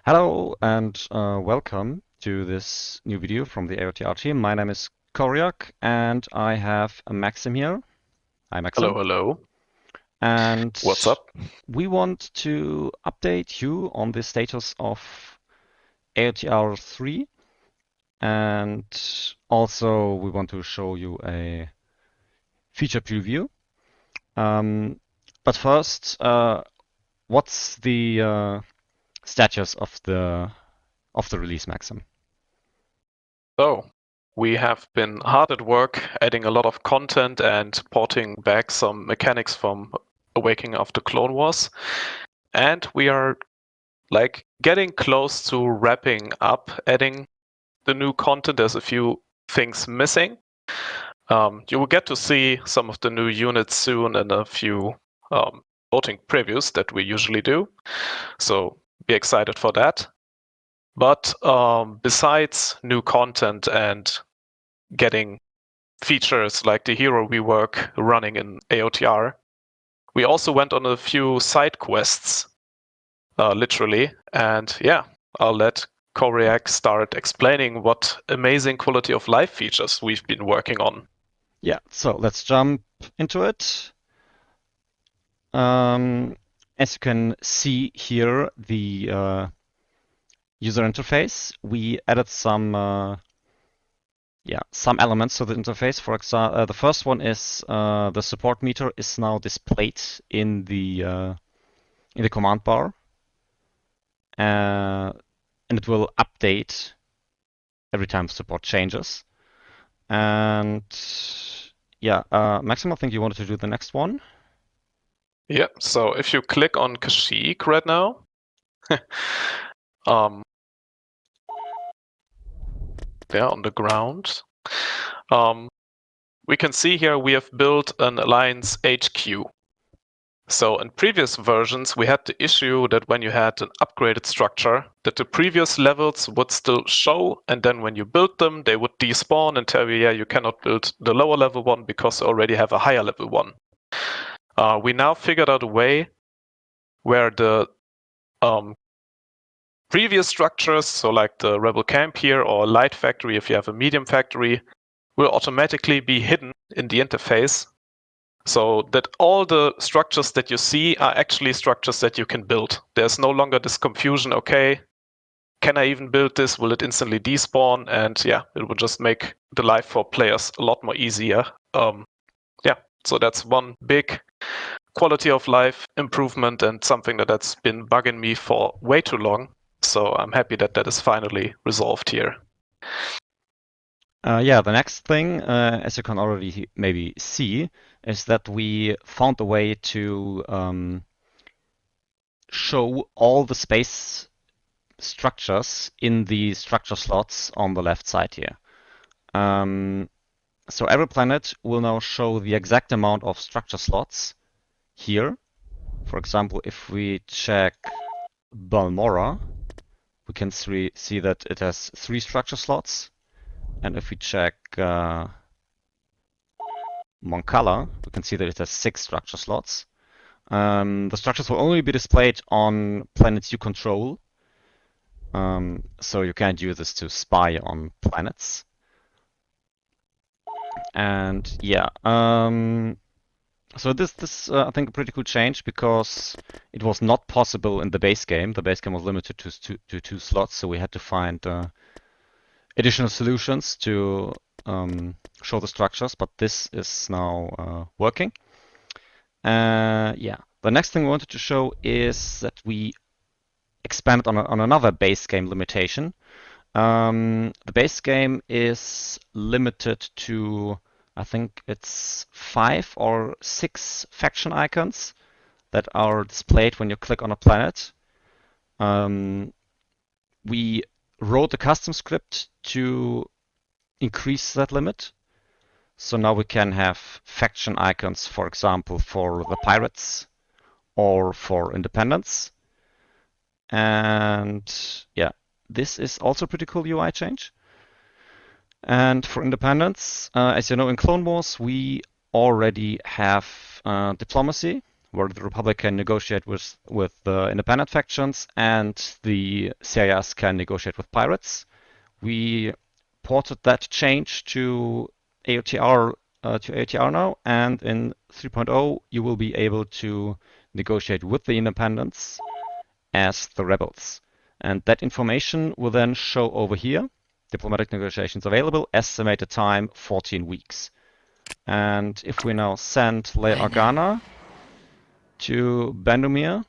Hello and welcome to this new video from the AOTR team. My name is Coryak and I have a Maxim here. Hi Hello, Maxim. hello. And What's up? we want to update you on the status of AOTR 3 and also we want to show you a feature preview. Um, but first, what's the status of the release, Maxim? So, we have been hard at work adding a lot of content and porting back some mechanics from Awakening of the Clone Wars. And we are getting close to wrapping up adding the new content. There's a few things missing. You will get to see some of the new units soon in a few voting previews that we usually do. So be excited for that. But besides new content and getting features like the hero rework running in AOTR, we also went on a few side quests, literally. And yeah, I'll let Coryak start explaining what amazing quality of life features we've been working on. Yeah, so let's jump into it. As you can see here, the user interface, we added some elements to the interface. For example, the first one is the support meter is now displayed in the command bar, and it will update every time support changes. And yeah, Maxim, I think you wanted to do the next one. Yeah, so if you click on Kashyyyk right now, um, there on the ground, we can see here we have built an Alliance HQ. So in previous versions, we had the issue that when you had an upgraded structure, that the previous levels would still show, and then when you build them, they would despawn and tell you, yeah, you cannot build the lower level one because you already have a higher level one. We now figured out a way where the previous structures, so like the Rebel Camp here or Light Factory, if you have a medium factory, will automatically be hidden in the interface, so that all the structures that you see are actually structures that you can build. There's no longer this confusion, okay, can I even build this? Will it instantly despawn? And yeah, it will just make the life for players a lot more easier. Yeah, so that's one big quality of life improvement and something that's been bugging me for way too long. So I'm happy that that is finally resolved here. Yeah, the next thing, as you can already maybe see, is that we found a way to show all the space structures in the structure slots on the left side here. So every planet will now show the exact amount of structure slots here. For example, if we check Balmora, we can see that it has 3 structure slots. And if we check Moncala, we can see that it has 6 structure slots. The structures will only be displayed on planets you control. So you can't use this to spy on planets. And yeah, so this I think a pretty cool change because it was not possible in the base game. The base game was limited to 2 slots, so we had to find additional solutions to show the structures, but this is now working. Yeah, the next thing we wanted to show is that we expanded on another base game limitation. The base game is limited to, I think it's 5 or 6 faction icons that are displayed when you click on a planet. We wrote a custom script to increase that limit. So now we can have faction icons, for example, for the pirates or for independents. And yeah, this is also a pretty cool UI change. And for independents, as you know, in Clone Wars, we already have diplomacy where the Republic can negotiate with the independent factions and the CIS can negotiate with pirates. We ported that change to AOTR now, and in 3.0 you will be able to negotiate with the independents as the rebels. And that information will then show over here. Diplomatic negotiations available, estimated time 14 weeks. And if we now send Le Organa to Bendomir,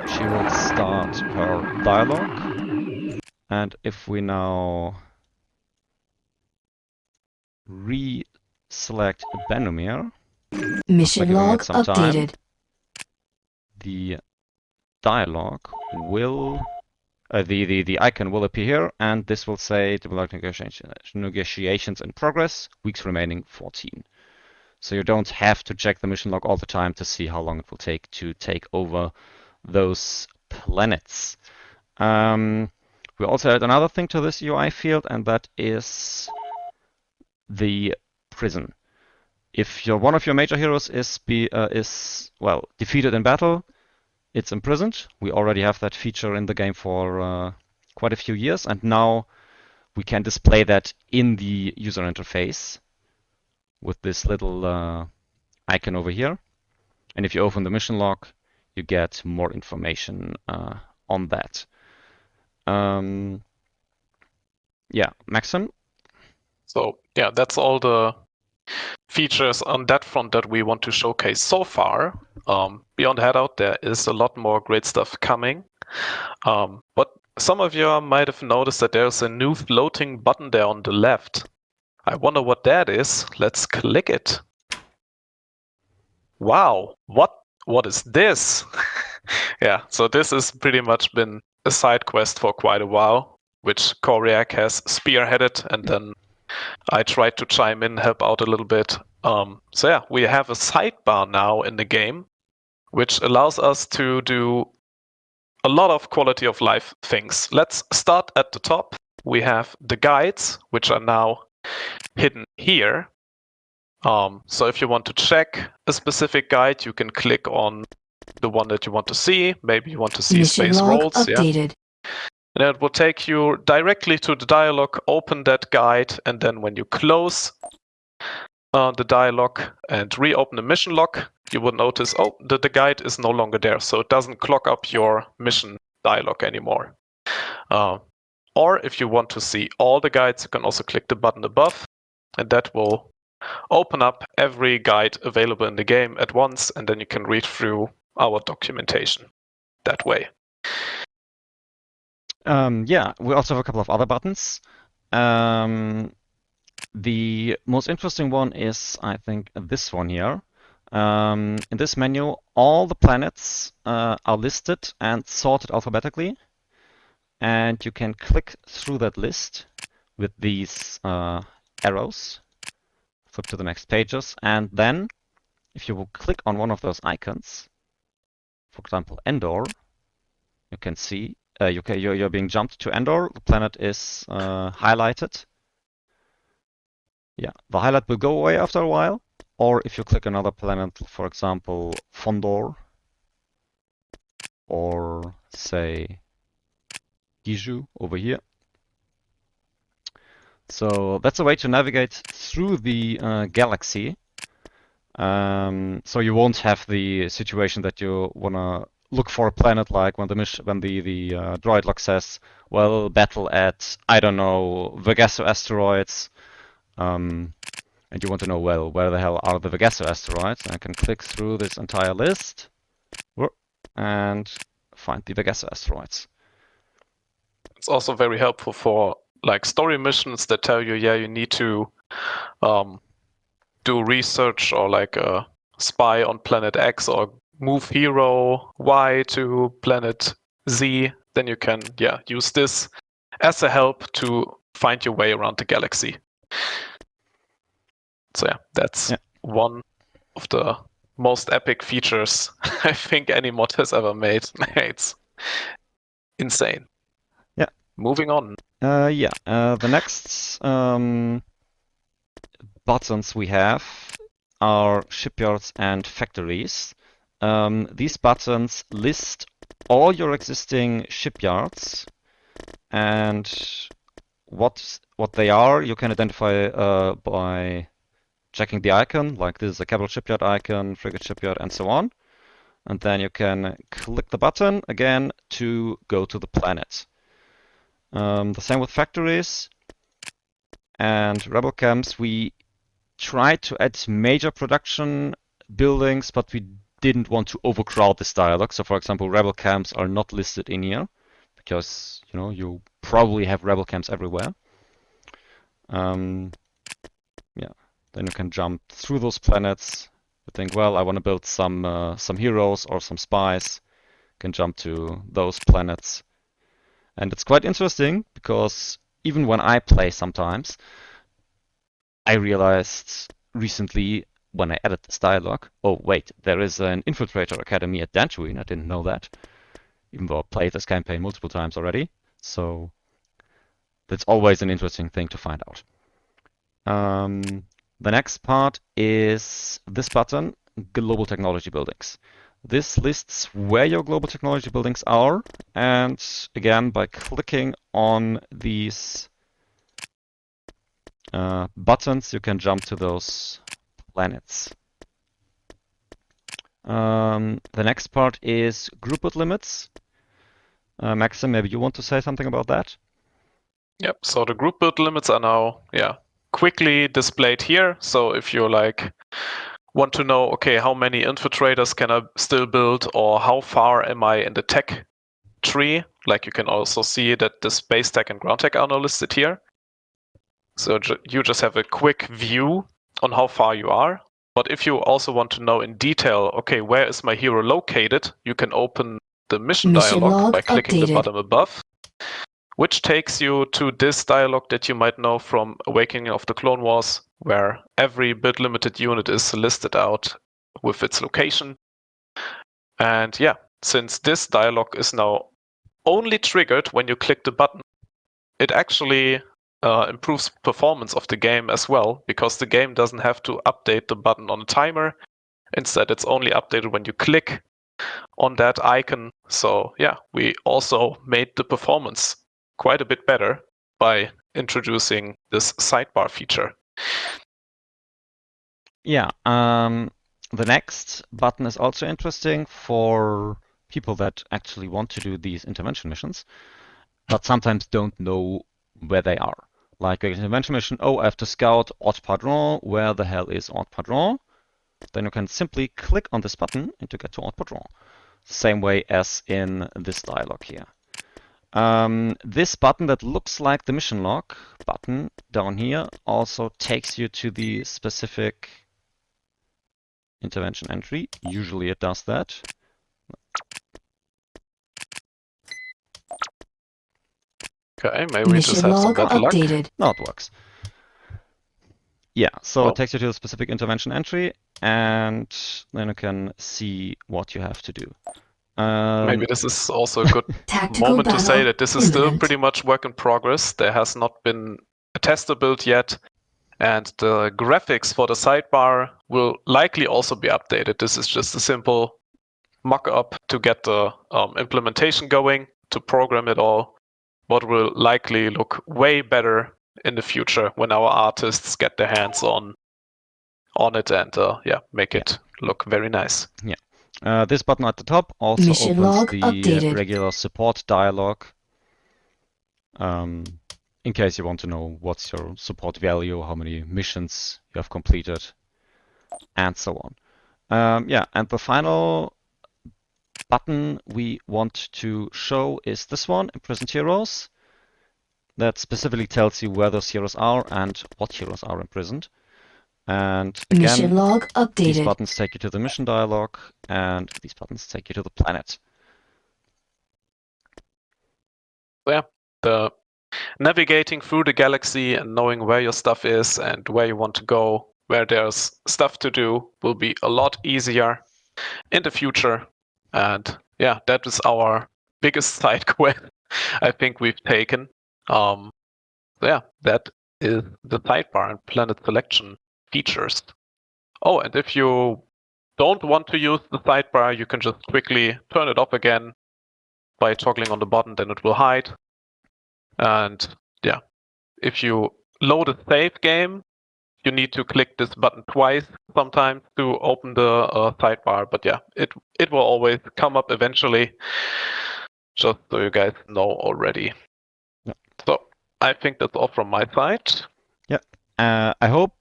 she will start her dialogue. And if we now select Bendomir, mission log updated. The dialogue will the icon will appear here, and this will say diplomatic negotiations in progress, weeks remaining 14. So you don't have to check the mission log all the time to see how long it will take to take over those planets. We also add another thing to this UI field, and that is the prison. If one of your major heroes is defeated in battle, it's imprisoned. We already have that feature in the game for quite a few years, and now we can display that in the user interface with this little icon over here. And if you open the mission log, you get more information on that. Yeah, MaxiM? So yeah, that's all the features on that front that we want to showcase so far. Beyond Headout, there is a lot more great stuff coming. But some of you might have noticed that there's a new floating button there on the left. I wonder what that is. Let's click it. Wow, what is this? Yeah, so this has pretty much been a side quest for quite a while, which Coryak has spearheaded, and then I tried to chime in, help out a little bit. So yeah, we have a sidebar now in the game, which allows us to do a lot of quality of life things. Let's start at the top. We have the guides, which are now hidden here. So if you want to check a specific guide, you can click on the one that you want to see. Maybe you want to see mission space log rolls. updated. Yeah. And it will take you directly to the dialogue, open that guide, and then when you close the dialogue and reopen the mission log, you will notice, oh, the guide is no longer there. So it doesn't clog up your mission dialogue anymore. Or if you want to see all the guides, you can also click the button above, and that will open up every guide available in the game at once, and then you can read through our documentation that way. Yeah, we also have a couple of other buttons. The most interesting one is, I think, this one here. In this menu, all the planets are listed and sorted alphabetically, and you can click through that list with these arrows, flip to the next pages, and then if you will click on one of those icons, for example, Endor, you can see you're being jumped to Endor. The planet is highlighted. Yeah, the highlight will go away after a while. Or if you click another planet, for example, Fondor, or say Giju over here. So that's a way to navigate through the galaxy. So you won't have the situation that you wanna look for a planet like when the droid log says, well, battle at, I don't know, Vegaso asteroids. And you want to know, well, where the hell are the Vegaso asteroids? I can click through this entire list and find the Vegaso asteroids. It's also very helpful for like story missions that tell you, yeah, you need to do research or like spy on planet X or move hero Y to planet Z. Then you can, yeah, use this as a help to find your way around the galaxy. So yeah, that's one of the most epic features I think any mod has ever made. It's insane. Yeah. Moving on. The next buttons we have are shipyards and factories. These buttons list all your existing shipyards, and what they are you can identify by checking the icon, like this is a capital shipyard icon, frigate shipyard, and so on. And then you can click the button again to go to the planet. The same with factories and rebel camps. We tried to add major production buildings, but we didn't want to overcrowd this dialog. So, for example, rebel camps are not listed in here because you probably have rebel camps everywhere. Yeah, then you can jump through those planets. You think, well, I want to build some heroes or some spies. You can jump to those planets, and it's quite interesting because even when I play sometimes, I realized recently when I added this dialogue, oh wait, there is an Infiltrator Academy at Dantooine. I didn't know that, even though I played this campaign multiple times already. So that's always an interesting thing to find out. The next part is this button, Global Technology Buildings. This lists where your global technology buildings are, and again, by clicking on these buttons, you can jump to those planets. The next part is group build limits. MaxiM, maybe you want to say something about that? Yep, so the group build limits are now, quickly displayed here. So if you want to know, okay, how many infiltrators can I still build, or how far am I in the tech tree? Like you can also see that the space tech and ground tech are now listed here. So you just have a quick view on how far you are. But if you also want to know in detail, okay, where is my hero located? You can open the mission dialog by clicking the button above, which takes you to this dialog that you might know from Awakening of the Clone Wars, where every bit limited unit is listed out with its location. And yeah, since this dialog is now only triggered when you click the button, it actually improves performance of the game as well, because the game doesn't have to update the button on a timer. Instead, it's only updated when you click on that icon. So yeah, we also made the performance quite a bit better by introducing this sidebar feature. Yeah, the next button is also interesting for people that actually want to do these intervention missions, but sometimes don't know where they are. Like an intervention mission, oh, I have to scout Haute Padron. Where the hell is Haute Padron? Then you can simply click on this button and to get to Haute Padron. Same way as in this dialog here. This button that looks like the mission log button down here also takes you to the specific intervention entry. Usually it does that. Okay, maybe we just have some bad luck. No, it works. Yeah, so it takes you to a specific intervention entry, and then you can see what you have to do. Maybe this is also a good moment to say that this is still pretty much work in progress. There has not been a tester build yet, and the graphics for the sidebar will likely also be updated. This is just a simple mock-up to get the implementation going, to program it all. What will likely look way better in the future when our artists get their hands on it and make it look very nice. Yeah. This button at the top also opens the regular support dialog. In case you want to know what's your support value, how many missions you have completed, and so on. Yeah, and the final button we want to show is this one, Imprisoned Heroes. That specifically tells you where those heroes are and what heroes are imprisoned. And again, these buttons take you to the mission dialog, and these buttons take you to the planet. Yeah, the navigating through the galaxy and knowing where your stuff is and where you want to go, where there's stuff to do, will be a lot easier in the future. And yeah, that is our biggest side quest I think we've taken. Yeah, that is the sidebar and planet selection features. Oh, and if you don't want to use the sidebar, you can just quickly turn it off again by toggling on the button, then it will hide. And yeah, if you load a save game, you need to click this button twice sometimes to open the sidebar. But yeah, it will always come up eventually, just so you guys know already. Yeah. So I think that's all from my side. Yeah. I hope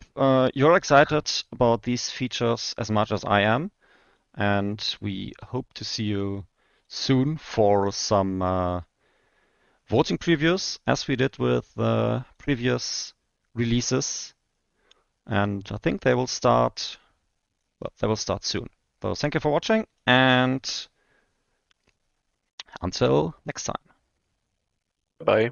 you're excited about these features as much as I am, and we hope to see you soon for some voting previews, as we did with previous releases. And I think they will start. Well, they will start soon. So thank you for watching, and until next time. Bye.